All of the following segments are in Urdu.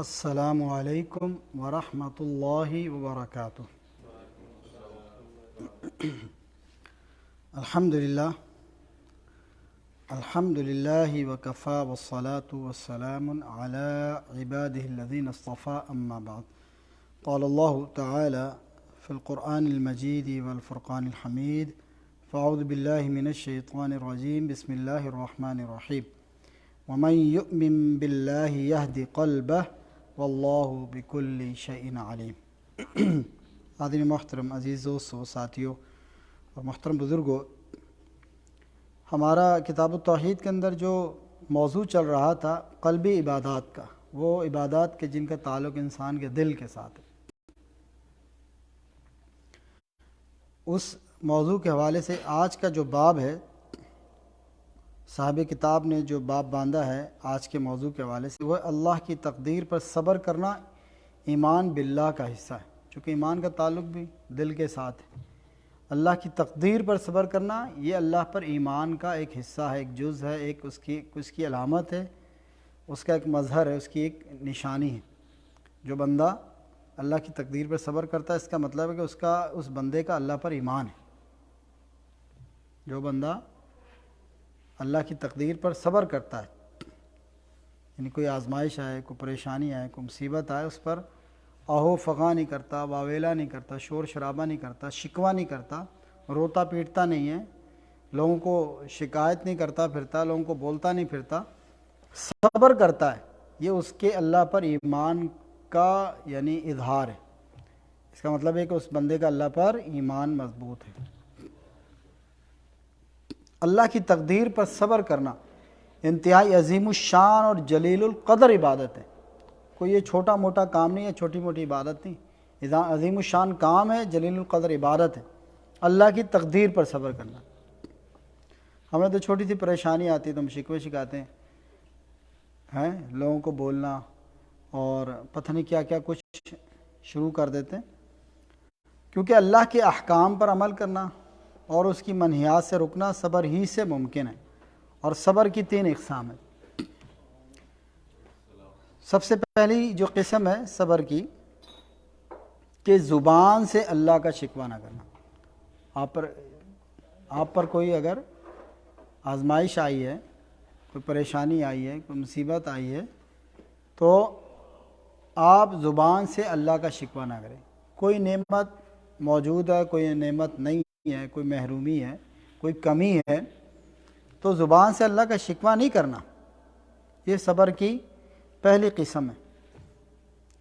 السلام علیکم ورحمۃ اللہ وبرکاتہ۔ الحمد للہ وکفی والصلاة والسلام علی عبادہ الذین اصطفی اما بعد۔ قال اللہ تعالی فی القرآن المجید والفرقان الحمید، فاعوذ باللہ من الشیطان الرجیم، بسم اللہ الرحمن الرحیم۔ ومن یؤمن باللہ یہد قلبہ واللہ بکل شیء علیم۔ حاضرین محترم، عزیز دوستو، ساتھیوں اور محترم بزرگوں، ہمارا کتاب التوحید کے اندر جو موضوع چل رہا تھا قلبی عبادات کا، وہ عبادات کے جن کا تعلق انسان کے دل کے ساتھ ہے، اس موضوع کے حوالے سے آج کا جو باب ہے، صاحب کتاب نے جو باب باندھا ہے آج کے موضوع کے حوالے سے، وہ اللہ کی تقدیر پر صبر کرنا ایمان باللہ کا حصہ ہے، چونکہ ایمان کا تعلق بھی دل کے ساتھ ہے۔ اللہ کی تقدیر پر صبر کرنا یہ اللہ پر ایمان کا ایک حصہ ہے، ایک جز ہے، ایک اس کی علامت ہے، اس کا ایک مظہر ہے، اس کی ایک نشانی ہے۔ جو بندہ اللہ کی تقدیر پر صبر کرتا ہے، اس کا مطلب ہے کہ اس بندے کا اللہ پر ایمان ہے۔ جو بندہ اللہ کی تقدیر پر صبر کرتا ہے، یعنی کوئی آزمائش آئے، کوئی پریشانی آئے، کوئی مصیبت آئے، اس پر آہو فغاں نہیں کرتا، واویلا نہیں کرتا، شور شرابہ نہیں کرتا، شکوہ نہیں کرتا، روتا پیٹتا نہیں ہے، لوگوں کو شکایت نہیں کرتا پھرتا، لوگوں کو بولتا نہیں پھرتا، صبر کرتا ہے، یہ اس کے اللہ پر ایمان کا یعنی اظہار ہے۔ اس کا مطلب ہے کہ اس بندے کا اللہ پر ایمان مضبوط ہے۔ اللہ کی تقدیر پر صبر کرنا انتہائی عظیم الشان اور جلیل القدر عبادت ہے۔ کوئی یہ چھوٹا موٹا کام نہیں ہے، چھوٹی موٹی عبادت نہیں، عظیم الشان کام ہے، جلیل القدر عبادت ہے، اللہ کی تقدیر پر صبر کرنا۔ ہمیں تو چھوٹی سی پریشانی آتی ہے تو ہم شکوے شکاتے ہیں، لوگوں کو بولنا اور پتہ نہیں کیا کیا کچھ شروع کر دیتے ہیں، کیونکہ اللہ کے احکام پر عمل کرنا اور اس کی منہیات سے رکنا صبر ہی سے ممکن ہے۔ اور صبر کی 3 اقسام ہیں۔ سب سے پہلی جو قسم ہے صبر کی، کہ زبان سے اللہ کا شکوہ نہ کرنا۔ آپ پر کوئی اگر آزمائش آئی ہے، کوئی پریشانی آئی ہے، کوئی مصیبت آئی ہے، تو آپ زبان سے اللہ کا شکوہ نہ کریں۔ کوئی نعمت موجود ہے، کوئی نعمت نہیں ہے، کوئی محرومی ہے، کوئی کمی ہے، تو زبان سے اللہ کا شکوہ نہیں کرنا۔ یہ صبر کی پہلی قسم ہے۔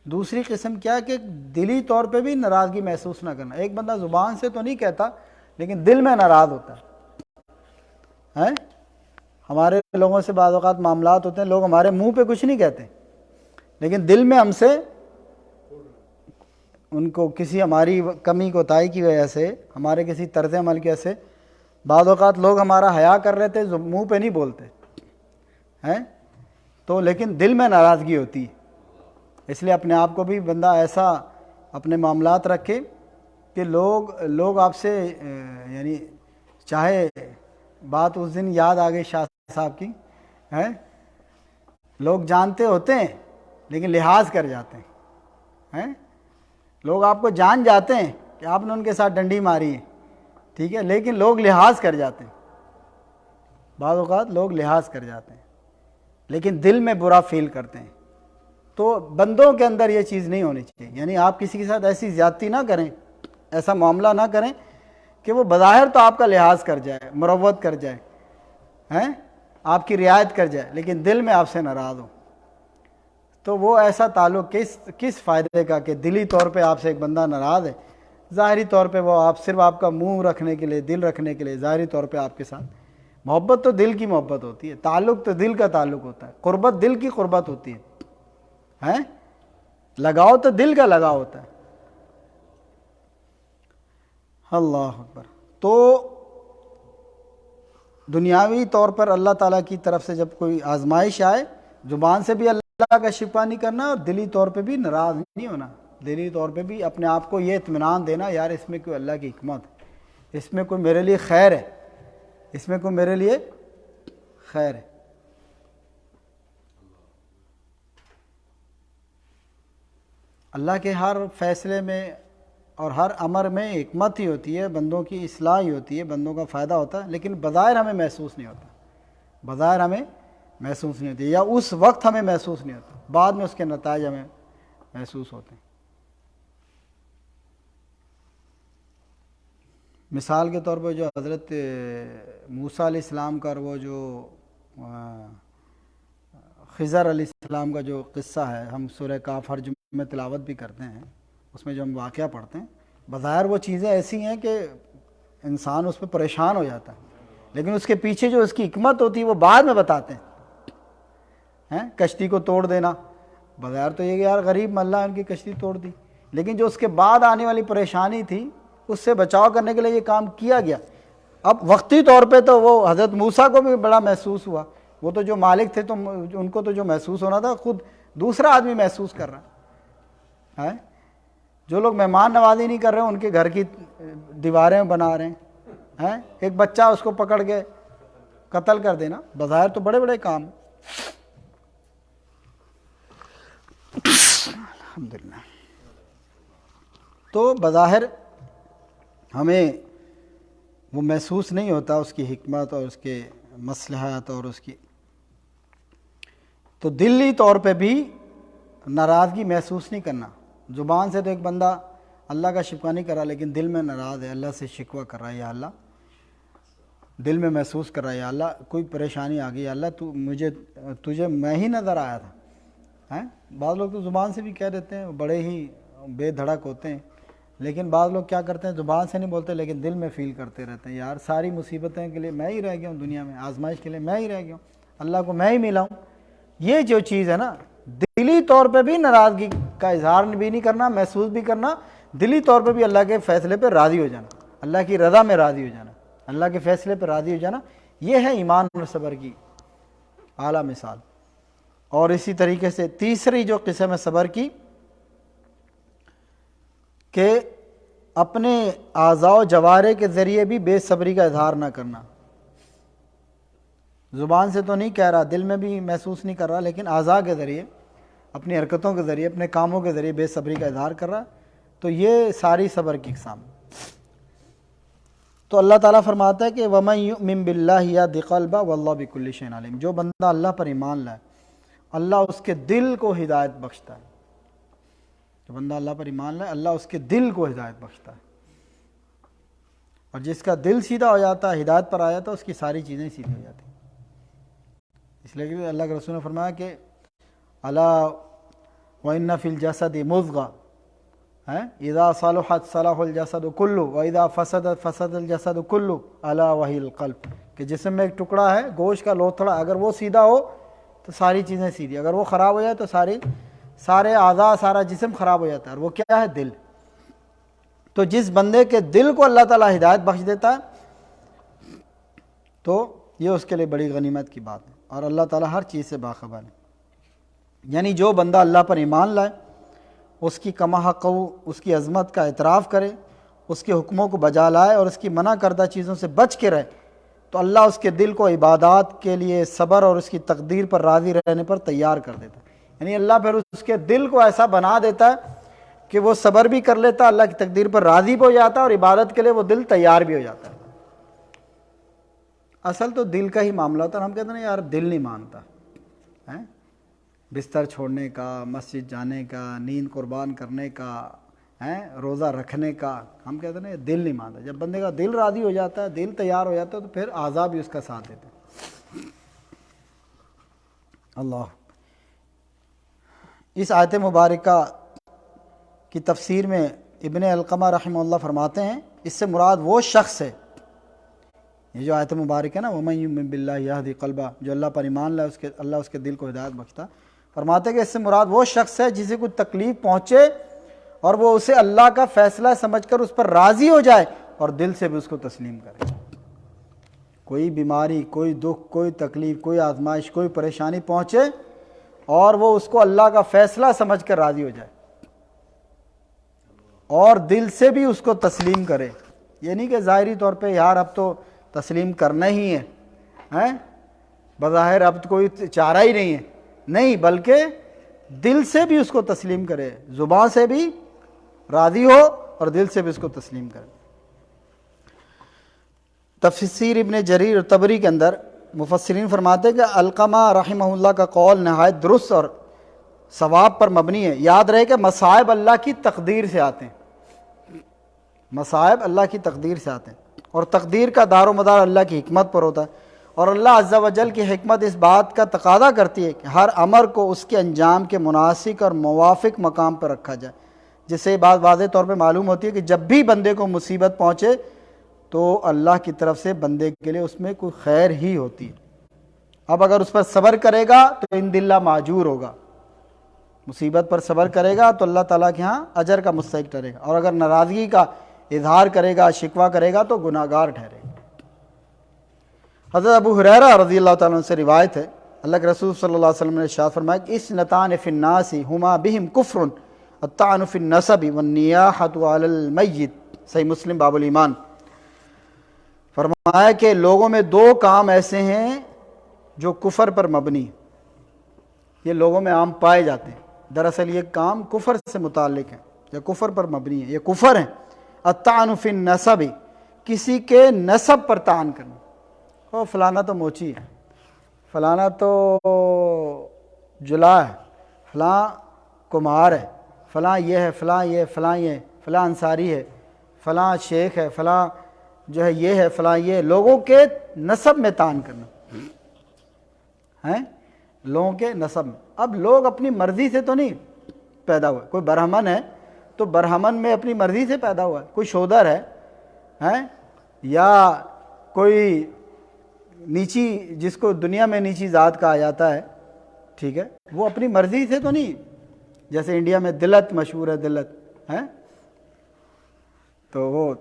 دوسری قسم کیا ہے کہ دلی طور پہ بھی ناراضگی محسوس نہ کرنا۔ ایک بندہ زبان سے تو نہیں کہتا لیکن دل میں ناراض ہوتا ہے۔ ہمارے لوگوں سے بعض اوقات معاملات ہوتے ہیں، لوگ ہمارے منہ پہ کچھ نہیں کہتے لیکن دل میں ہم سے ان کو کسی ہماری کمی کوتاہی کی وجہ سے، ہمارے کسی طرز عمل کی وجہ سے، بعض اوقات لوگ ہمارا حیا کر رہے تھے، منہ پہ نہیں بولتے ہیں تو لیکن دل میں ناراضگی ہوتی ہے۔ اس لیے اپنے آپ کو بھی بندہ ایسا اپنے معاملات رکھے کہ لوگ آپ سے یعنی چاہے بات اس دن یاد آ گئی شاہ صاحب کی، لوگ جانتے ہوتے ہیں لیکن لحاظ کر جاتے ہیں۔ لوگ آپ کو جان جاتے ہیں کہ آپ نے ان کے ساتھ ڈنڈی ماری ہے، ٹھیک ہے، لیکن لوگ لحاظ کر جاتے ہیں۔ بعض اوقات لوگ لحاظ کر جاتے ہیں لیکن دل میں برا فیل کرتے ہیں۔ تو بندوں کے اندر یہ چیز نہیں ہونی چاہیے، یعنی آپ کسی کے ساتھ ایسی زیادتی نہ کریں، ایسا معاملہ نہ کریں کہ وہ بظاہر تو آپ کا لحاظ کر جائے، مروت کر جائے، آپ کی رعایت کر جائے لیکن دل میں آپ سے ناراض ہو۔ تو وہ ایسا تعلق کس فائدے کا کہ دلی طور پہ آپ سے ایک بندہ ناراض ہے، ظاہری طور پہ وہ صرف آپ کا منہ رکھنے کے لیے، دل رکھنے کے لیے ظاہری طور پہ آپ کے ساتھ محبت، تو دل کی محبت ہوتی ہے، تعلق تو دل کا تعلق ہوتا ہے، قربت دل کی قربت ہوتی ہے، لگاؤ تو دل کا لگاؤ ہوتا ہے۔ اللہ اکبر۔ تو دنیاوی طور پر اللہ تعالیٰ کی طرف سے جب کوئی آزمائش آئے، زبان سے بھی اللہ کا شکوہ نہیں کرنا اور دلی طور پہ بھی ناراض نہیں ہونا، دلی طور پہ بھی اپنے آپ کو یہ اطمینان دینا، یار اس میں کوئی اللہ کی حکمت ہے، اس میں کوئی میرے لیے خیر ہے، اس میں کوئی میرے لیے خیر ہے۔ اللہ کے ہر فیصلے میں اور ہر امر میں حکمت ہی ہوتی ہے، بندوں کی اصلاح ہی ہوتی ہے، بندوں کا فائدہ ہوتا ہے، لیکن بظاہر ہمیں محسوس نہیں ہوتا، بظاہر ہمیں محسوس نہیں ہوتی، یا اس وقت ہمیں محسوس نہیں ہوتا، بعد میں اس کے نتائج ہمیں محسوس ہوتے ہیں۔ مثال کے طور پر جو حضرت موسیٰ علیہ السلام کا اور وہ جو خضر علیہ السلام کا جو قصہ ہے، ہم سورہ کہف ہر جمعے میں تلاوت بھی کرتے ہیں، اس میں جو ہم واقعہ پڑھتے ہیں، بظاہر وہ چیزیں ایسی ہیں کہ انسان اس پہ پریشان ہو جاتا ہے، لیکن اس کے پیچھے جو اس کی حکمت ہوتی ہے وہ بعد میں بتاتے ہیں۔ کشتی کو توڑ دینا، بظاہر تو یہ کہ یار غریب اللہ ان کی کشتی توڑ دی، لیکن جو اس کے بعد آنے والی پریشانی تھی اس سے بچاؤ کرنے کے لیے یہ کام کیا گیا۔ اب وقتی طور پہ تو وہ حضرت موسیٰ کو بھی بڑا محسوس ہوا، وہ تو جو مالک تھے تو ان کو تو جو محسوس ہونا تھا خود دوسرا آدمی محسوس کر رہا ہے۔ جو لوگ مہمان نوازی نہیں کر رہے ہیں ان کے گھر کی دیواریں بنا رہے ہیں، ایک بچہ اس کو پکڑ کے قتل کر دینا، بظاہر تو بڑے بڑے کام۔ الحمدللہ۔ تو بظاہر ہمیں وہ محسوس نہیں ہوتا اس کی حکمت اور اس کے مصلحت اور اس کی، تو دلی طور پہ بھی ناراضگی محسوس نہیں کرنا۔ زبان سے تو ایک بندہ اللہ کا شکوہ نہیں کر رہا، لیکن دل میں ناراض ہے، اللہ سے شکوہ کر رہا ہے، یا اللہ دل میں محسوس کر رہا ہے، یا اللہ کوئی پریشانی آ گئی، یا اللہ تجھے میں ہی نظر آیا تھا۔ بعض لوگ تو زبان سے بھی کہہ دیتے ہیں، بڑے ہی بے دھڑک ہوتے ہیں، لیکن بعض لوگ کیا کرتے ہیں زبان سے نہیں بولتے لیکن دل میں فیل کرتے رہتے ہیں، یار ساری مصیبتیں کے لیے میں ہی رہ گیا ہوں، دنیا میں آزمائش کے لیے میں ہی رہ گیا ہوں، اللہ کو میں ہی ملا ہوں۔ یہ جو چیز ہے نا، دلی طور پہ بھی ناراضگی کا اظہار بھی نہیں کرنا، محسوس بھی کرنا، دلی طور پہ بھی اللہ کے فیصلے پہ راضی ہو جانا، اللہ کی رضا میں راضی ہو جانا، اللہ کے فیصلے پہ راضی ہو جانا، یہ ہے ایمان اور صبر کی اعلیٰ مثال۔ اور اسی طریقے سے تیسری جو قسم ہے صبر کی، کہ اپنے اعضاء و جوارح کے ذریعے بھی بے صبری کا اظہار نہ کرنا۔ زبان سے تو نہیں کہہ رہا، دل میں بھی محسوس نہیں کر رہا، لیکن اعضاء کے ذریعے، اپنی حرکتوں کے ذریعے، اپنے کاموں کے ذریعے بے صبری کا اظہار کر رہا، تو یہ ساری صبر کی اقسام۔ تو اللہ تعالیٰ فرماتا ہے کہ وَمَن يُؤْمِن بِاللَّهِ يَهْدِ قَلْبَهُ وَاللَّهُ بِكُلِّ شَيْءٍ عَلِيمٌ، جو بندہ اللہ پر ایمان لائے اللہ اس کے دل کو ہدایت بخشتا ہے، جو بندہ اللہ پر ایمان لائے اللہ اس کے دل کو ہدایت بخشتا ہے، اور جس کا دل سیدھا ہو جاتا ہے، ہدایت پر آ جاتا ہے، اس کی ساری چیزیں سیدھی ہو جاتی ہیں۔ اس لیے کہ اللہ کے رسول نے فرمایا کہ الا وَإِنَّ فِي الْجَسَدِ مُضْغَةً اذا صلحت صلح الجسد كله واذا فسدت فسد الجسد كله الا وهي القلب، کہ جسم میں ایک ٹکڑا ہے گوشت کا لوتھڑا، اگر وہ سیدھا ہو تو ساری چیزیں سیدھی، اگر وہ خراب ہو جائے تو سارے اعضاء، سارا جسم خراب ہو جاتا ہے، اور وہ کیا ہے؟ دل۔ تو جس بندے کے دل کو اللہ تعالیٰ ہدایت بخش دیتا ہے تو یہ اس کے لیے بڑی غنیمت کی بات ہے، اور اللہ تعالیٰ ہر چیز سے باخبر ہے۔ یعنی جو بندہ اللہ پر ایمان لائے، اس کی کما حق اس کی عظمت کا اعتراف کرے، اس کے حکموں کو بجا لائے اور اس کی منع کردہ چیزوں سے بچ کے رہے، تو اللہ اس کے دل کو عبادات کے لیے صبر اور اس کی تقدیر پر راضی رہنے پر تیار کر دیتا ہے۔ یعنی اللہ پھر اس کے دل کو ایسا بنا دیتا ہے کہ وہ صبر بھی کر لیتا، اللہ کی تقدیر پر راضی بھی ہو جاتا ہے، اور عبادت کے لیے وہ دل تیار بھی ہو جاتا ہے۔ اصل تو دل کا ہی معاملہ ہوتا ہے، ہم کہتے ہیں یار دل نہیں مانتا، بستر چھوڑنے کا، مسجد جانے کا، نیند قربان کرنے کا، روزہ رکھنے کا، ہم کہتے ہیں دل نہیں مانتا۔ جب بندے کا دل راضی ہو جاتا ہے، دل تیار ہو جاتا ہے، تو پھر اعضاء بھی اس کا ساتھ دیتے ہیں۔ اللہ، اس آیت مبارکہ کی تفسیر میں ابن علقمہ رحمہ اللہ فرماتے ہیں، اس سے مراد وہ شخص ہے، یہ جو آیت مبارک ہے نا، وَمَن يُؤْمِن بِاللَّهِ يَهْدِ قَلْبَهُ، جو اللہ پر ایمان لائے اللہ اس کے دل کو ہدایت بخشتا، فرماتے ہیں کہ اس سے مراد وہ شخص ہے جسے کوئی تکلیف پہنچے اور وہ اسے اللہ کا فیصلہ سمجھ کر اس پر راضی ہو جائے اور دل سے بھی اس کو تسلیم کرے۔ کوئی بیماری، کوئی دکھ، کوئی تکلیف، کوئی آزمائش، کوئی پریشانی پہنچے اور وہ اس کو اللہ کا فیصلہ سمجھ کر راضی ہو جائے اور دل سے بھی اس کو تسلیم کرے۔ یہ نہیں کہ ظاہری طور پہ یار اب تو تسلیم کرنا ہی ہے، بظاہر اب کوئی چارہ ہی نہیں ہے، نہیں، بلکہ دل سے بھی اس کو تسلیم کرے، زبان سے بھی راضی ہو اور دل سے بھی اس کو تسلیم کرے۔ تفسیر ابن جریر اور طبری کے اندر مفسرین فرماتے ہیں کہ علقمہ رحمہ اللہ کا قول نہایت درست اور ثواب پر مبنی ہے۔ یاد رہے کہ مصائب اللہ کی تقدیر سے آتے ہیں، مصائب اللہ کی تقدیر سے آتے ہیں، اور تقدیر کا دار و مدار اللہ کی حکمت پر ہوتا ہے، اور اللہ عز و جل کی حکمت اس بات کا تقاضا کرتی ہے کہ ہر امر کو اس کے انجام کے مناسب اور موافق مقام پر رکھا جائے، جس سے یہ بات واضح طور پہ معلوم ہوتی ہے کہ جب بھی بندے کو مصیبت پہنچے تو اللہ کی طرف سے بندے کے لیے اس میں کوئی خیر ہی ہوتی ہے۔ اب اگر اس پر صبر کرے گا تو ان دلہ ماجور ہوگا، مصیبت پر صبر کرے گا تو اللہ تعالیٰ کے ہاں اجر کا مستحق ٹھہرے گا، اور اگر ناراضگی کا اظہار کرے گا، شکوہ کرے گا تو گناہگار ٹھہرے گا۔ حضرت ابو ہریرہ رضی اللہ تعالیٰ عنہ سے روایت ہے، اللہ کے رسول صلی اللہ علیہ وسلم نے ارشاد فرمایا کہ اثنتان فی الناس ہما بہم کفر الطعن فی النسب والنیاحۃ علی المیت، صحیح مسلم باب الایمان۔ فرمایا کہ لوگوں میں دو کام ایسے ہیں جو کفر پر مبنی ہیں، یہ لوگوں میں عام پائے جاتے ہیں، دراصل یہ کام کفر سے متعلق ہیں یا کفر پر مبنی ہیں، یہ کفر ہیں۔ الطعن فی النسب، کسی کے نسب پر طعن کرنا، او فلانا تو موچی ہے، فلانا تو جلا ہے، فلاں کمار ہے، فلاں یہ ہے، فلاں یہ، فلاں یہ، فلاں انصاری ہے، فلاں شیخ ہے، فلاں جو ہے یہ ہے، فلاں یہ، لوگوں کے نسب میں طعن کرنا ہیں، لوگوں کے نسب میں۔ اب لوگ اپنی مرضی سے تو نہیں پیدا ہوئے، کوئی برہمن ہے تو برہمن میں اپنی مرضی سے پیدا ہوا ہے، کوئی شودر ہے یا کوئی نیچی، جس کو دنیا میں نیچی ذات کہا جاتا ہے، ٹھیک ہے، وہ اپنی مرضی سے تو نہیں، جیسے انڈیا میں دلت مشہور ہے، دلت ہے، تو وہ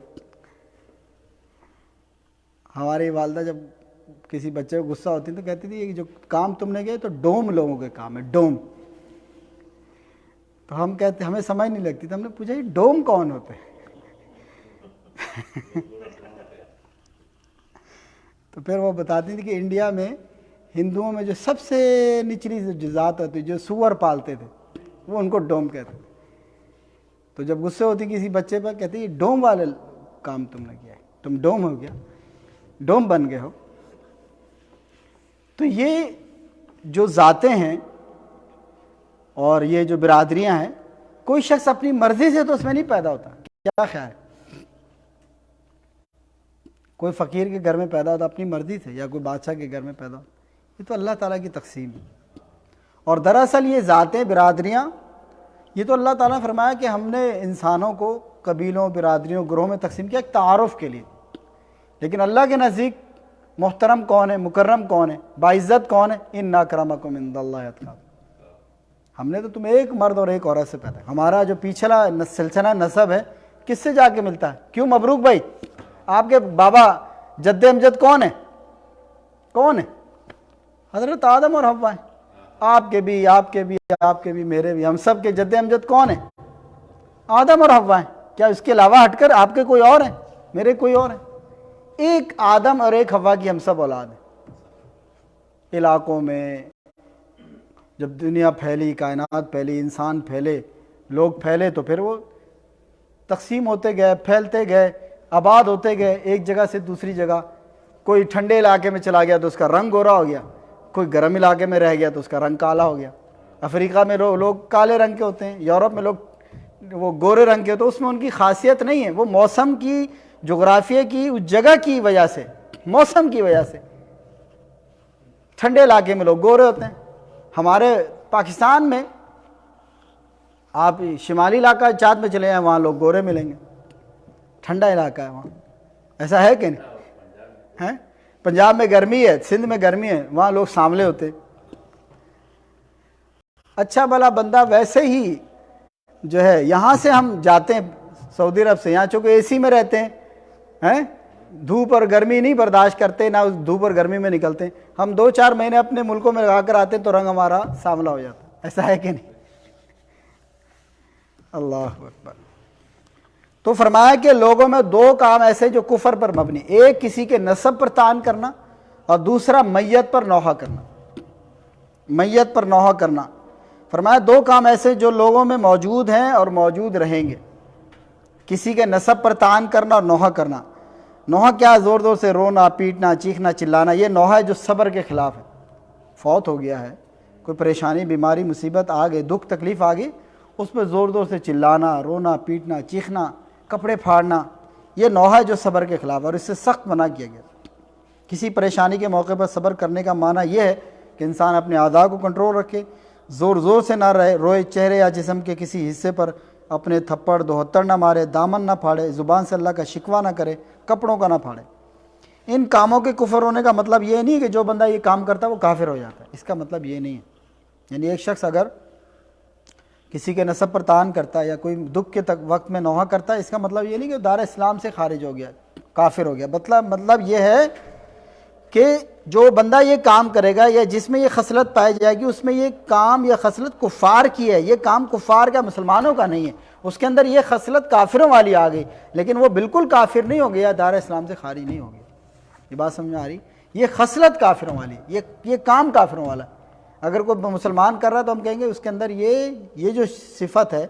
ہماری والدہ جب کسی بچے کو غصہ ہوتی تو کہتی تھی یہ جو کام تم نے کیا تو ڈوم لوگوں کے کام ہے، ڈوم۔ تو ہم کہتے ہمیں سمجھ نہیں لگتی، تو ہم نے پوچھا یہ ڈوم کون ہوتے ہیں؟ تو پھر وہ بتاتی تھی کہ انڈیا میں ہندوؤں میں جو سب سے نچلی ذات ہوتی جو سور پالتے تھے وہ ان کو ڈوم کہتے تھے۔ تو جب غصے ہوتی کسی بچے پر کہتے یہ ڈوم والے کام تم نے کیا ہے، تم ڈوم ہو گیا، ڈوم بن گئے ہو۔ تو یہ جو ذاتیں ہیں اور یہ جو برادریاں ہیں، کوئی شخص اپنی مرضی سے تو اس میں نہیں پیدا ہوتا، کیا خیال ہے؟ کوئی فقیر کے گھر میں پیدا ہوتا اپنی مرضی سے، یا کوئی بادشاہ کے گھر میں پیدا ہوتا، یہ تو اللہ تعالیٰ کی تقسیم ہے۔ اور دراصل یہ ذاتیں، برادریاں، یہ تو اللہ تعالیٰ نے فرمایا کہ ہم نے انسانوں کو قبیلوں، برادریوں، گروہوں میں تقسیم کیا ایک تعارف کے لیے، لیکن اللہ کے نزدیک محترم کون ہے، مکرم کون ہے، باعزت کون ہے؟ ان اکرمکم عند اللہ اتقاکم۔ ہم نے تو تمہیں ایک مرد اور ایک عورت سے پیدا، ہمارا جو پچھلا سلسلہ نسب ہے کس سے جا کے ملتا ہے؟ کیوں مبروک بھائی، آپ کے بابا جد امجد کون ہے؟ کون ہے؟ حضرت آدم اور حوا ہیں، آپ کے بھی، آپ کے بھی، آپ کے بھی، میرے بھی، ہم سب کے جد امجد کون ہیں؟ آدم اور حوا ہیں۔ کیا اس کے علاوہ ہٹ کر آپ کے کوئی اور ہیں، میرے کوئی اور ہیں؟ ایک آدم اور ایک حوا کی ہم سب اولاد ہیں۔ علاقوں میں جب دنیا پھیلی، کائنات پھیلی، انسان پھیلے، لوگ پھیلے، تو پھر وہ تقسیم ہوتے گئے، پھیلتے گئے، آباد ہوتے گئے ایک جگہ سے دوسری جگہ۔ کوئی ٹھنڈے علاقے میں چلا گیا تو اس کا رنگ گورا ہو گیا، کوئی گرم علاقے میں رہ گیا تو اس کا رنگ کالا ہو گیا۔ افریقہ میں لوگ کالے رنگ کے ہوتے ہیں، یورپ میں لوگ وہ گورے رنگ کے، تو اس میں ان کی خاصیت نہیں ہے، وہ موسم کی، جغرافیے کی، اس جگہ کی وجہ سے، موسم کی وجہ سے ٹھنڈے علاقے میں لوگ گورے ہوتے ہیں۔ ہمارے پاکستان میں آپ شمالی علاقہ چاند میں چلے جائیں، وہاں لوگ گورے ملیں گے، ٹھنڈا علاقہ ہے وہاں، ایسا ہے کہ نہیں ہے؟ پنجاب میں گرمی ہے، سندھ میں گرمی ہے، وہاں لوگ سانولے ہوتے۔ اچھا بھلا بندہ ویسے ہی جو ہے، یہاں سے ہم جاتے ہیں سعودی عرب سے، یہاں چونکہ اے سی میں رہتے ہیں، دھوپ اور گرمی نہیں برداشت کرتے، نہ اس دھوپ اور گرمی میں نکلتے ہیں، ہم 2-4 مہینے اپنے ملکوں میں لگا کر آتے ہیں تو رنگ ہمارا سانولا ہو جاتا ہے، ایسا ہے کہ نہیں؟ اللہ اکبر۔ تو فرمایا کہ لوگوں میں دو کام ایسے جو کفر پر مبنی، ایک کسی کے نسب پر طعن کرنا، اور دوسرا میت پر نوحہ کرنا، میت پر نوحہ کرنا۔ فرمایا دو کام ایسے جو لوگوں میں موجود ہیں اور موجود رہیں گے، کسی کے نسب پر طعن کرنا اور نوحہ کرنا۔ نوحہ کیا؟ زور زور سے رونا، پیٹنا، چیخنا، چلانا، یہ نوحہ ہے جو صبر کے خلاف ہے۔ فوت ہو گیا ہے، کوئی پریشانی، بیماری، مصیبت آ گئی، دکھ تکلیف آ گئی، اس پہ زور زور سے چلانا، رونا، پیٹنا، چیخنا، کپڑے پھاڑنا، یہ نوحہ ہے جو صبر کے خلاف ہے، اور اس سے سخت منع کیا گیا۔ کسی پریشانی کے موقع پر صبر کرنے کا معنی یہ ہے کہ انسان اپنے اعضاء کو کنٹرول رکھے، زور زور سے نہ رہے، روئے، چہرے یا جسم کے کسی حصے پر اپنے تھپڑ دوہتر نہ مارے، دامن نہ پھاڑے، زبان سے اللہ کا شکوہ نہ کرے، کپڑوں کا نہ پھاڑے۔ ان کاموں کے کفر ہونے کا مطلب یہ نہیں کہ جو بندہ یہ کام کرتا ہے وہ کافر ہو جاتا ہے، اس کا مطلب یہ نہیں ہے۔ یعنی ایک شخص اگر کسی کے نسب پر طعن کرتا ہے یا کوئی دکھ کے وقت میں نوحہ کرتا ہے، اس کا مطلب یہ نہیں کہ دار اسلام سے خارج ہو گیا، کافر ہو گیا۔ مطلب یہ ہے کہ جو بندہ یہ کام کرے گا یا جس میں یہ خصلت پائی جائے گی، اس میں یہ کام یا خصلت کفار کی ہے، یہ کام کفار کا، مسلمانوں کا نہیں ہے، اس کے اندر یہ خصلت کافروں والی آ گئی، لیکن وہ بالکل کافر نہیں ہو گیا، دار اسلام سے خارج نہیں ہو گیا۔ یہ بات سمجھ میں آ رہی؟ یہ خصلت کافروں والی، یہ کام کافروں والا۔ اگر کوئی مسلمان کر رہا ہے تو ہم کہیں گے اس کے اندر یہ جو صفت ہے،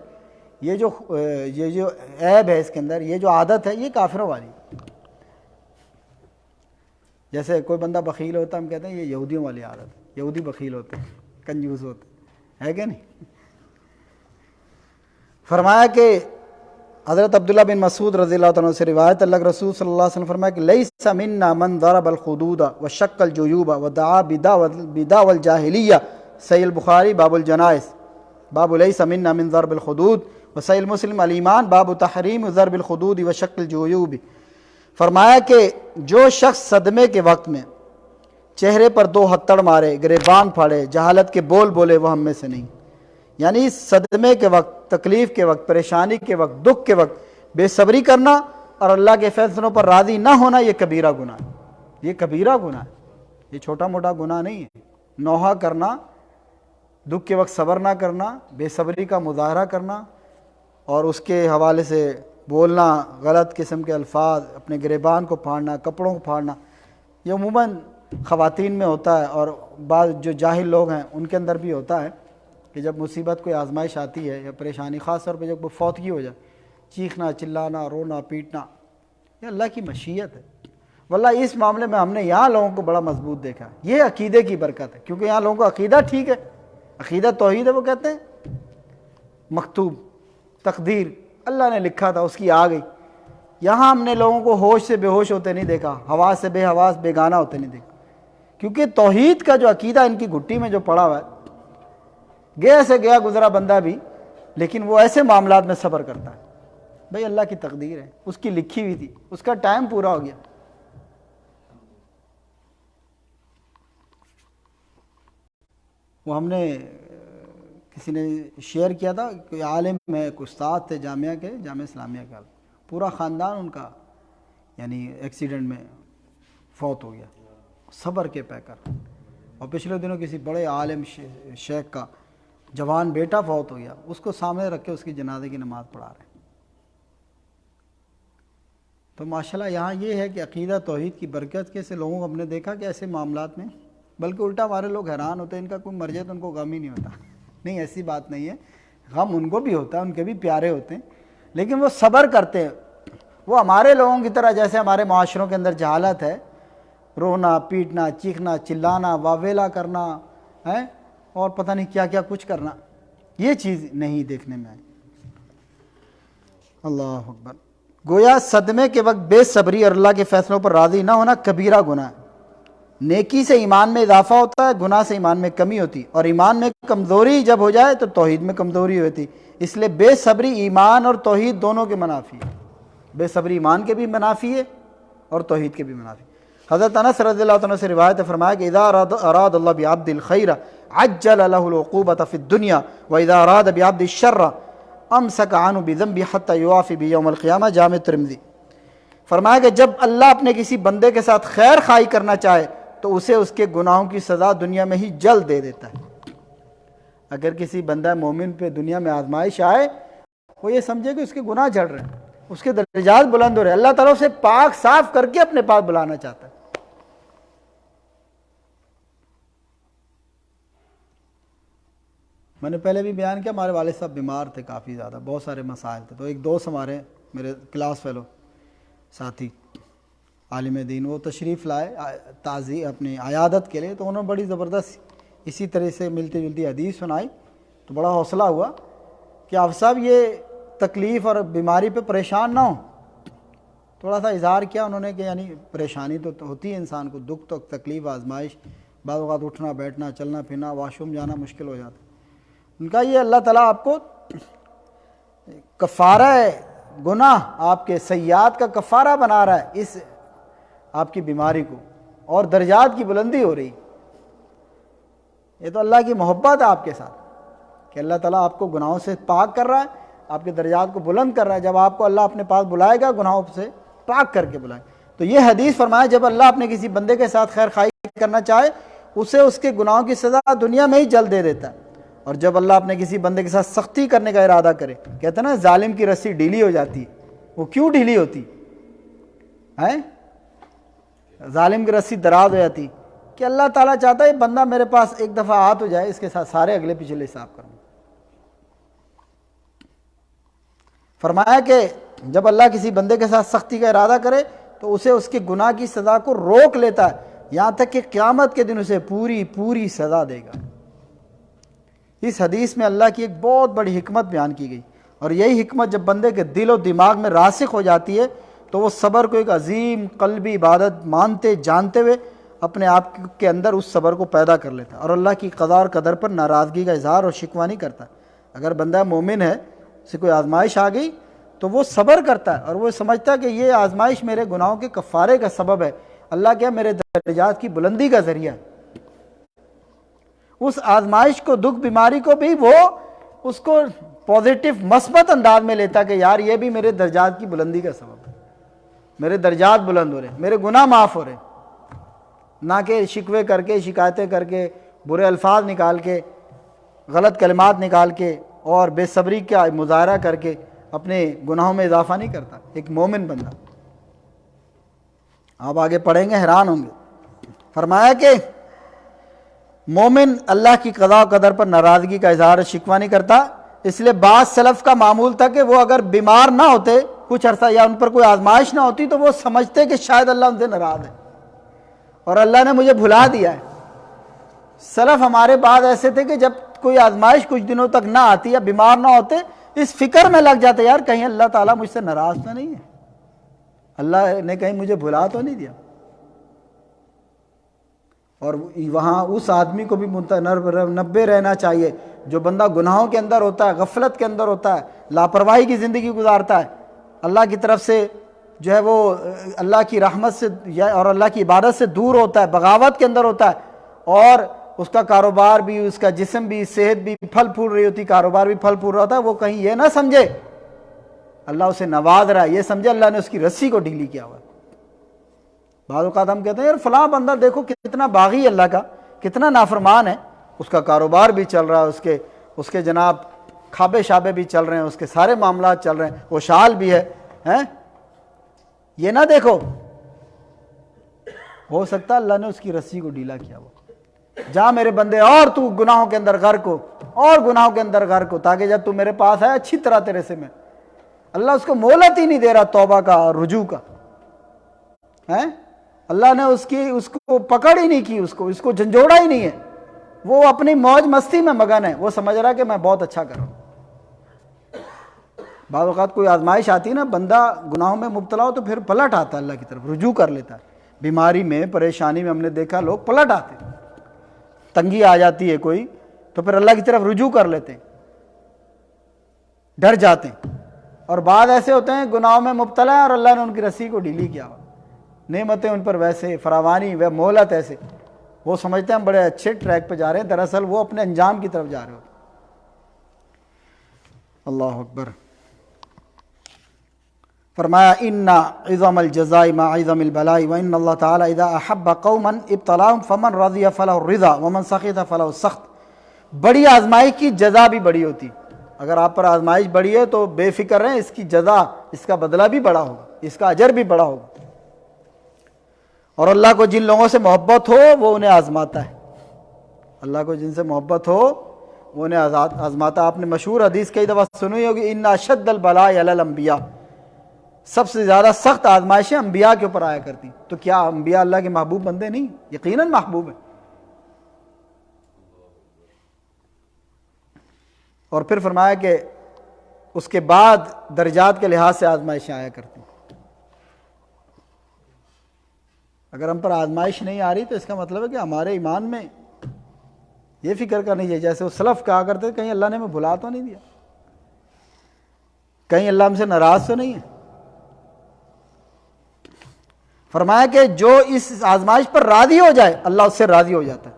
یہ جو عیب ہے اس کے اندر، یہ جو عادت ہے، یہ کافروں والی۔ جیسے کوئی بندہ بخیل ہوتا ہے، ہم کہتے ہیں یہ یہودیوں والی عادت ہے، یہودی بخیل ہوتے ہیں، کنجوس ہوتے ہیں، ہے کہ نہیں؟ فرمایا کہ حضرت عبداللہ بن مسعود رضی اللہ عنہ سے روایت، اللہ کے رسول صلی اللہ علیہ وسلم فرمایا کہ لیس منا من ضرب الخدود وشق الجیوب ودعا بدعوى الجاہلیہ، صحیح البخاری باب الجنائز، باب لیس منا من ضرب الخدود، وصحیح مسلم الایمان باب تحریم ضرب الخدود وشق الجیوب۔ فرمایا کہ جو شخص صدمے کے وقت میں چہرے پر دو ہتھڑ مارے، گریبان پھاڑے، جہالت کے بول بولے، وہ ہم میں سے نہیں۔ یعنی صدمے کے وقت، تکلیف کے وقت، پریشانی کے وقت، دکھ کے وقت بے صبری کرنا اور اللہ کے فیصلوں پر راضی نہ ہونا، یہ کبیرہ گناہ ہے، یہ کبیرہ گناہ ہے، یہ چھوٹا موٹا گناہ نہیں ہے۔ نوحہ کرنا، دکھ کے وقت صبر نہ کرنا، بے صبری کا مظاہرہ کرنا اور اس کے حوالے سے بولنا، غلط قسم کے الفاظ، اپنے گریبان کو پھاڑنا، کپڑوں کو پھاڑنا، یہ عموماً خواتین میں ہوتا ہے، اور بعض جو جاہل لوگ ہیں ان کے اندر بھی ہوتا ہے کہ جب مصیبت کوئی آزمائش آتی ہے یا پریشانی، خاص طور پہ جب کوئی فوتگی ہو جائے، چیخنا، چلانا، رونا، پیٹنا، یہ اللہ کی مشیت ہے۔ واللہ اس معاملے میں ہم نے یہاں لوگوں کو بڑا مضبوط دیکھا ہے، یہ عقیدے کی برکت ہے، کیونکہ یہاں لوگوں کو عقیدہ ٹھیک ہے، عقیدہ توحید ہے، وہ کہتے ہیں مکتوب، تقدیر اللہ نے لکھا تھا، اس کی آ گئی۔ یہاں ہم نے لوگوں کو ہوش سے بے ہوش ہوتے نہیں دیکھا، حواس سے بے حواس، بیگانہ ہوتے نہیں دیکھا، کیونکہ توحید کا جو عقیدہ ان کی گھٹی میں جو پڑا ہوا ہے، گیا سے گیا گزرا بندہ بھی، لیکن وہ ایسے معاملات میں صبر کرتا ہے، بھئی اللہ کی تقدیر ہے، اس کی لکھی ہوئی تھی، اس کا ٹائم پورا ہو گیا۔ وہ ہم نے کسی نے شیئر کیا تھا، کوئی عالم ہے، کوئی استاد تھے جامعہ کے، جامعہ اسلامیہ کا، پورا خاندان ان کا یعنی ایکسیڈنٹ میں فوت ہو گیا، صبر کے پیکر۔ اور پچھلے دنوں کسی بڑے عالم شیخ کا جوان بیٹا فوت ہو گیا، اس کو سامنے رکھ کے اس کی جنازے کی نماز پڑھا رہے ہیں۔ تو ماشاءاللہ یہاں یہ ہے کہ عقیدہ توحید کی برکت کے سے لوگوں کو ہم نے دیکھا کہ ایسے معاملات میں، بلکہ الٹا ہمارے لوگ حیران ہوتے ہیں، ان کا کوئی مر جائے تو ان کو غم ہی نہیں ہوتا۔ نہیں، ایسی بات نہیں ہے، غم ان کو بھی ہوتا ہے، ان کے بھی پیارے ہوتے ہیں، لیکن وہ صبر کرتے ہیں۔ وہ ہمارے لوگوں کی طرح، جیسے ہمارے معاشروں کے اندر جہالت ہے، رونا، پیٹنا، چیخنا، چلانا، واویلا کرنا ہے اور پتہ نہیں کیا کیا کچھ کرنا، یہ چیز نہیں دیکھنے میں آئی۔ اللہ اکبر۔ گویا صدمے کے وقت بے صبری اور اللہ کے فیصلوں پر راضی نہ ہونا کبیرہ گناہ ہے۔ نیکی سے ایمان میں اضافہ ہوتا ہے، گناہ سے ایمان میں کمی ہوتی، اور ایمان میں کمزوری جب ہو جائے تو توحید میں کمزوری ہوتی، اس لیے بے صبری ایمان اور توحید دونوں کے منافی ہے۔ بے صبری ایمان کے بھی منافی ہے اور توحید کے بھی منافی۔ حضرت انس رضی اللہ عنہ سے روایت ہے، فرمایا کہ اذا اراد اللہ بعبد الخیر عجل له العقوبۃ فی الدنیا واذا اراد بعبد الشر امسک عنہ بذنبہ حتی یوافی بیوم القیامہ، جامع ترمذی۔ فرمایا کہ جب اللہ اپنے کسی بندے کے ساتھ خیر خواہی کرنا چاہے تو اسے اس کے گناہوں کی سزا دنیا میں ہی جلد دے دیتا ہے۔ اگر کسی بندہ مومن پہ دنیا میں آزمائش آئے، وہ یہ سمجھے کہ اس کے گناہ جھڑ رہے ہیں، اس کے درجات بلند ہو رہے ہیں، اللہ تعالیٰ اسے پاک صاف کر کے اپنے پاس بلانا چاہتا ہے۔ میں نے پہلے بھی بیان کیا، ہمارے والد صاحب بیمار تھے کافی زیادہ، بہت سارے مسائل تھے، تو ایک دوست ہمارے میرے کلاس فیلو ساتھی عالم دین، وہ تشریف لائے اپنی عیادت کے لیے، تو انہوں نے بڑی زبردست اسی طرح سے ملتی جلتی حدیث سنائی، تو بڑا حوصلہ ہوا کہ آپ صاحب یہ تکلیف اور بیماری پہ پریشان نہ ہوں۔ تھوڑا سا اظہار کیا انہوں نے کہ یعنی پریشانی تو ہوتی ہے انسان کو، دکھ تو تکلیف آزمائش، بعض اوقات اٹھنا بیٹھنا چلنا پھرنا واش روم جانا مشکل ہو جاتا ہے۔ ان کا یہ اللہ تعالیٰ آپ کو کفارہ گناہ، آپ کے سیئات کا کفارہ بنا رہا ہے اس آپ کی بیماری کو، اور درجات کی بلندی ہو رہی۔ یہ تو اللہ کی محبت ہے آپ کے ساتھ کہ اللہ تعالیٰ آپ کو گناہوں سے پاک کر رہا ہے، آپ کے درجات کو بلند کر رہا ہے۔ جب آپ کو اللہ اپنے پاس بلائے گا گناہوں سے پاک کر کے بلائے، تو یہ حدیث فرمایا جب اللہ اپنے کسی بندے کے ساتھ خیر خواہی کرنا چاہے اسے اس کے گناہوں کی سزا دنیا میں ہی جلد دے دیتا ہے، اور جب اللہ اپنے کسی بندے کے ساتھ سختی کرنے کا ارادہ کرے، کہتے ہیں نا ظالم کی رسی ڈھیلی ہو جاتی ہے، وہ کیوں ڈھیلی ہوتی ہے؟ ظالم کی رسی دراز ہو جاتی کہ اللہ تعالیٰ چاہتا ہے بندہ میرے پاس ایک دفعہ ہاتھ ہو جائے، اس کے ساتھ سارے اگلے پچھلے حساب کروں۔ فرمایا کہ جب اللہ کسی بندے کے ساتھ سختی کا ارادہ کرے تو اسے اس کے گناہ کی سزا کو روک لیتا ہے، یہاں تک کہ قیامت کے دن اسے پوری سزا دے گا۔ اس حدیث میں اللہ کی ایک بہت بڑی حکمت بیان کی گئی، اور یہی حکمت جب بندے کے دل و دماغ میں راسخ ہو جاتی ہے تو وہ صبر کو ایک عظیم قلبی عبادت مانتے جانتے ہوئے اپنے آپ کے اندر اس صبر کو پیدا کر لیتا ہے، اور اللہ کی قضا اور قدر پر ناراضگی کا اظہار اور شکوہ نہیں کرتا۔ اگر بندہ مومن ہے، اسے کوئی آزمائش آ گئی تو وہ صبر کرتا ہے، اور وہ سمجھتا ہے کہ یہ آزمائش میرے گناہوں کے کفارے کا سبب ہے، اللہ کیا میرے درجات کی بلندی کا ذریعہ ہے۔ اس آزمائش کو، دکھ بیماری کو بھی وہ اس کو پازیٹیو مثبت انداز میں لیتا کہ یار یہ بھی میرے درجات کی بلندی کا سبب ہے، میرے درجات بلند ہو رہے، میرے گناہ معاف ہو رہے، نہ کہ شکوے کر کے، شکایتیں کر کے، برے الفاظ نکال کے، غلط کلمات نکال کے اور بے صبری کا مظاہرہ کر کے اپنے گناہوں میں اضافہ نہیں کرتا ایک مومن بندہ۔ آپ آگے پڑھیں گے حیران ہوں گے۔ فرمایا کہ مومن اللہ کی قضاء و قدر پر ناراضگی کا اظہار شکوہ نہیں کرتا، اس لیے بعض سلف کا معمول تھا کہ وہ اگر بیمار نہ ہوتے کچھ عرصہ یا ان پر کوئی آزمائش نہ ہوتی تو وہ سمجھتے کہ شاید اللہ ان سے ناراض ہے اور اللہ نے مجھے بھلا دیا ہے۔ سلف ہمارے بعد ایسے تھے کہ جب کوئی آزمائش کچھ دنوں تک نہ آتی یا بیمار نہ ہوتے اس فکر میں لگ جاتے یار کہیں اللہ تعالیٰ مجھ سے ناراض تو نہیں ہے، اللہ نے کہیں مجھے بھلا تو نہیں دیا۔ اور وہاں اس آدمی کو بھی منتبہ رہنا چاہیے جو بندہ گناہوں کے اندر ہوتا ہے، غفلت کے اندر ہوتا ہے، لاپرواہی کی زندگی گزارتا ہے، اللہ کی طرف سے جو ہے وہ اللہ کی رحمت سے اور اللہ کی عبادت سے دور ہوتا ہے، بغاوت کے اندر ہوتا ہے، اور اس کا کاروبار بھی، اس کا جسم بھی، صحت بھی پھل پھول رہی ہوتی، کاروبار بھی پھل پھول رہا ہوتا ہے، وہ کہیں یہ نہ سمجھے اللہ اسے نواز رہا ہے، یہ سمجھے اللہ نے اس کی رسی کو ڈھیلی کیا ہوا ہے۔ بعض اوقات ہم کہتے ہیں یار فلاں بندہ دیکھو کتنا باغی اللہ کا، کتنا نافرمان ہے، اس کا کاروبار بھی چل رہا ہے، اس کے جناب کھابے شابے بھی چل رہے ہیں، اس کے سارے معاملات چل رہے ہیں، وہ شال بھی ہے، یہ نہ دیکھو، ہو سکتا ہے اللہ نے اس کی رسی کو ڈھیلا کیا ہوا۔ جا میرے بندے اور تو گناہوں کے اندر غرق ہو، اور گناہوں کے اندر غرق ہو، تاکہ جب تو میرے پاس آئے اچھی طرح تیرے سے میں، اللہ اس کو مہلت ہی نہیں دے رہا توبہ کا اور رجوع کا، اللہ نے اس کو پکڑ ہی نہیں کی، اس کو جھنجھوڑا ہی نہیں ہے، وہ اپنی موج مستی میں مگن ہے، وہ سمجھ رہا کہ میں بہت اچھا کر رہا ہوں۔ بعض اوقات کوئی آزمائش آتی ہے نا، بندہ گناہوں میں مبتلا ہو تو پھر پلٹ آتا ہے اللہ کی طرف، رجوع کر لیتا ہے۔ بیماری میں، پریشانی میں ہم نے دیکھا لوگ پلٹ آتے ہیں، تنگی آ جاتی ہے کوئی تو پھر اللہ کی طرف رجوع کر لیتے ہیں، ڈر جاتے ہیں۔ اور بعض ایسے ہوتے ہیں گناہوں میں مبتلا ہے اور اللہ نے ان کی رسی کو ڈھیلی کیا ہوا، نعمتیں ان پر ویسے، فراوانی و مہلت ایسے، وہ سمجھتے ہیں ہم بڑے اچھے ٹریک پہ جا رہے ہیں، دراصل وہ اپنے انجام کی طرف جا رہے ہوتے ہیں۔ اللہ اکبر۔ فرمایا ان عظم الجزاء مع عظم البلاء وان اللہ تعالی اذا احب قوما ابتلاهم فمن رضی فله الرضا ومن سخط فله السخط۔ بڑی آزمائش کی جزا بھی بڑی ہوتی، اگر آپ پر آزمائش بڑی ہے تو بے فکر رہیں، اس کی جزا، اس کا بدلہ بھی بڑا ہوگا، اس کا اجر بھی بڑا ہوگا۔ اور اللہ کو جن لوگوں سے محبت ہو وہ انہیں آزماتا ہے، اللہ کو جن سے محبت ہو وہ نے آزماتا. آپ نے مشہور حدیث کئی دفعہ سنی ہوگی, ان اشد البلاء علی الانبیاء, سب سے زیادہ سخت آزمائشیں انبیاء کے اوپر آیا کرتی. تو کیا انبیاء اللہ کے محبوب بندے نہیں؟ یقیناً محبوب ہیں. اور پھر فرمایا کہ اس کے بعد درجات کے لحاظ سے آزمائشیں آیا کرتی. اگر ہم پر آزمائش نہیں آ رہی تو اس کا مطلب ہے کہ ہمارے ایمان میں یہ فکر کرنی چاہیے, جیسے وہ سلف کہا کرتے کہیں اللہ نے ہمیں بھلا تو نہیں دیا, کہیں اللہ ہم سے ناراض تو نہیں ہے. فرمایا کہ جو اس آزمائش پر راضی ہو جائے اللہ اس سے راضی ہو جاتا ہے,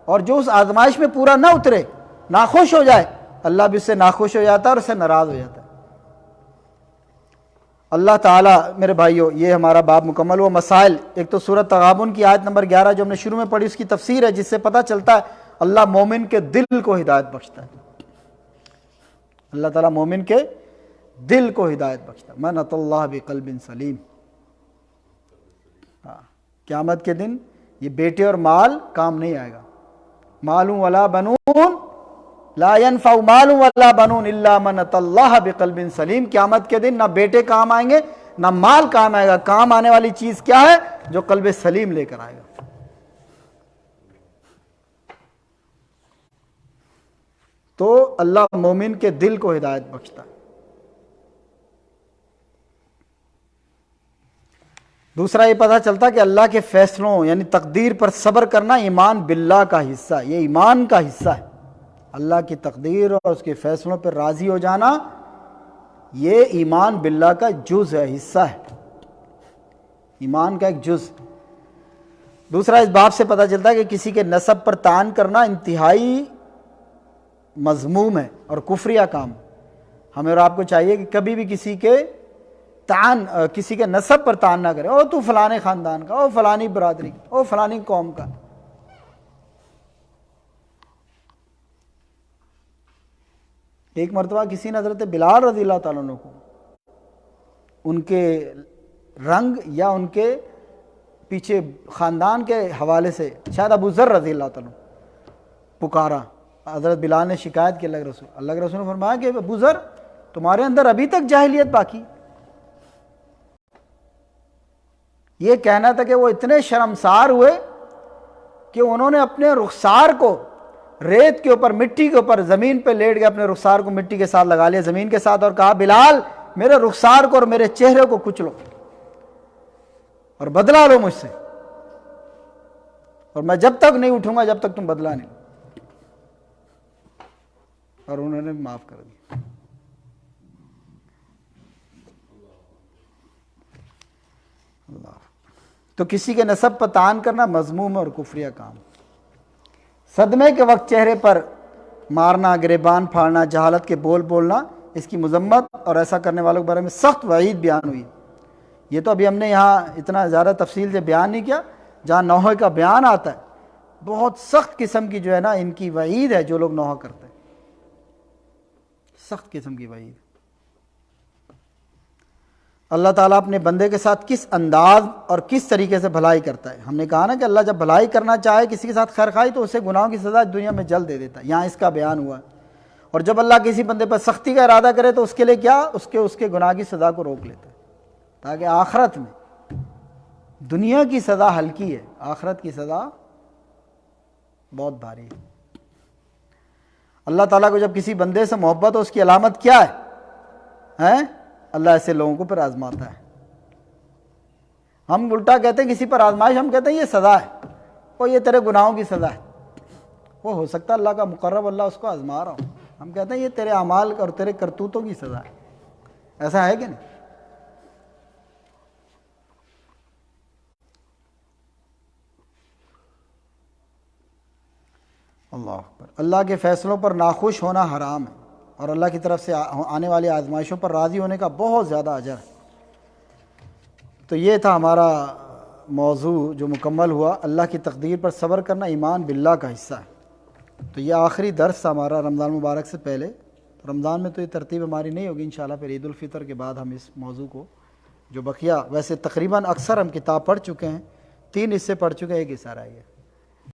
اور جو اس آزمائش میں پورا نہ اترے, ناخوش ہو جائے, اللہ بھی اس سے ناخوش ہو جاتا ہے اور اس سے ناراض ہو جاتا ہے. اللہ تعالیٰ میرے بھائیو, یہ ہمارا باب مکمل ہوا. مسائل, ایک تو سورۃ تغابن کی آیت نمبر 11 جو ہم نے شروع میں پڑھی, اس کی تفسیر ہے, جس سے پتہ چلتا ہے اللہ مومن کے دل کو ہدایت بخشتا ہے. اللہ تعالیٰ مومن کے دل کو ہدایت بخشتا ہے. من اتی اللہ بقلب سلیم. قیامت کے دن یہ بیٹے اور مال کام نہیں آئے گا. مال ولا بنون لا ينفع مال ولا بنون الا من اتی اللہ بقلب سلیم. قیامت کے دن نہ بیٹے کام آئیں گے نہ مال کام آئے گا. کام آنے والی چیز کیا ہے؟ جو قلب سلیم لے کر آئے گا. تو اللہ مومن کے دل کو ہدایت بخشتا ہے. دوسرا یہ پتہ چلتا کہ اللہ کے فیصلوں یعنی تقدیر پر صبر کرنا ایمان باللہ کا حصہ ہے. یہ ایمان کا حصہ ہے. اللہ کی تقدیر اور اس کے فیصلوں پر راضی ہو جانا یہ ایمان باللہ کا جز ہے, حصہ ہے, ایمان کا ایک جز. دوسرا اس باب سے پتہ چلتا ہے کہ کسی کے نسب پر طعن کرنا انتہائی مذموم ہے اور کفریہ کام. ہمیں اور آپ کو چاہیے کہ کبھی بھی کسی کے نسب پر طعن نہ کرے. او تو فلانے خاندان کا, او فلانی برادری کا, او فلانی قوم کا. ایک مرتبہ کسی نے حضرت بلال رضی اللہ تعالیٰ عنہ کو ان کے رنگ یا ان کے پیچھے خاندان کے حوالے سے, شاید ابو ذر رضی اللہ تعالیٰ پکارا. حضرت بلال نے شکایت کی اللہ کے رسول نے فرمایا کہ ابو ذر تمہارے اندر ابھی تک جاہلیت باقی. یہ کہنا تھا کہ وہ اتنے شرمسار ہوئے کہ انہوں نے اپنے رخسار کو ریت کے اوپر, مٹی کے اوپر زمین پہ لیٹ گئے, اپنے رخسار کو مٹی کے ساتھ لگا لیا زمین کے ساتھ, اور کہا بلال میرے رخسار کو اور میرے چہرے کو کچلو اور بدلہ لو مجھ سے, اور میں جب تک نہیں اٹھوں گا جب تک تم بدلہ نہیں. اور انہوں نے معاف کر دیا. اللہ. تو کسی کے نسب پر طعن کرنا مذموم اور کفریہ کام. صدمے کے وقت چہرے پر مارنا, گریبان پھاڑنا, جہالت کے بول بولنا, اس کی مذمت اور ایسا کرنے والوں کے بارے میں سخت وعید بیان ہوئی. یہ تو ابھی ہم نے یہاں اتنا زیادہ تفصیل سے بیان نہیں کیا. جہاں نوحہ کا بیان آتا ہے بہت سخت قسم کی جو ہے نا ان کی وعید ہے جو لوگ نوحہ کرتے ہیں, سخت قسم کی وعید. اللہ تعالیٰ اپنے بندے کے ساتھ کس انداز اور کس طریقے سے بھلائی کرتا ہے. ہم نے کہا نا کہ اللہ جب بھلائی کرنا چاہے کسی کے ساتھ خیر خواہی تو اسے گناہوں کی سزا دنیا میں جلد دے دیتا ہے. یہاں اس کا بیان ہوا ہے. اور جب اللہ کسی بندے پر سختی کا ارادہ کرے تو اس کے لیے کیا, اس کے گناہ کی سزا کو روک لیتا ہے, تاکہ آخرت میں, دنیا کی سزا ہلکی ہے, آخرت کی سزا بہت بھاری ہے. اللہ تعالیٰ کو جب کسی بندے سے محبت ہو اس کی علامت کیا ہے؟ اللہ ایسے لوگوں کو پھر آزماتا ہے. ہم الٹا کہتے ہیں کسی پر آزمائش, ہم کہتے ہیں یہ سزا ہے, وہ یہ تیرے گناہوں کی سزا ہے. وہ ہو سکتا ہے اللہ کا مقرب, اللہ اس کو آزما رہا ہوں. ہم کہتے ہیں یہ تیرے اعمال اور تیرے کرتوتوں کی سزا ہے. ایسا ہے کہ نہیں؟ اللہ اکبر. اللہ کے فیصلوں پر ناخوش ہونا حرام ہے, اور اللہ کی طرف سے آنے والی آزمائشوں پر راضی ہونے کا بہت زیادہ اجر ہے. تو یہ تھا ہمارا موضوع جو مکمل ہوا. اللہ کی تقدیر پر صبر کرنا ایمان باللہ کا حصہ ہے. تو یہ آخری درس تھا ہمارا رمضان مبارک سے پہلے. رمضان میں تو یہ ترتیب ہماری نہیں ہوگی انشاءاللہ, پھر عید الفطر کے بعد ہم اس موضوع کو جو بقیہ, ویسے تقریباً اکثر ہم کتاب پڑھ چکے ہیں, 3 حصے پڑھ چکے ہیں, 1 حصہ رہ گیا.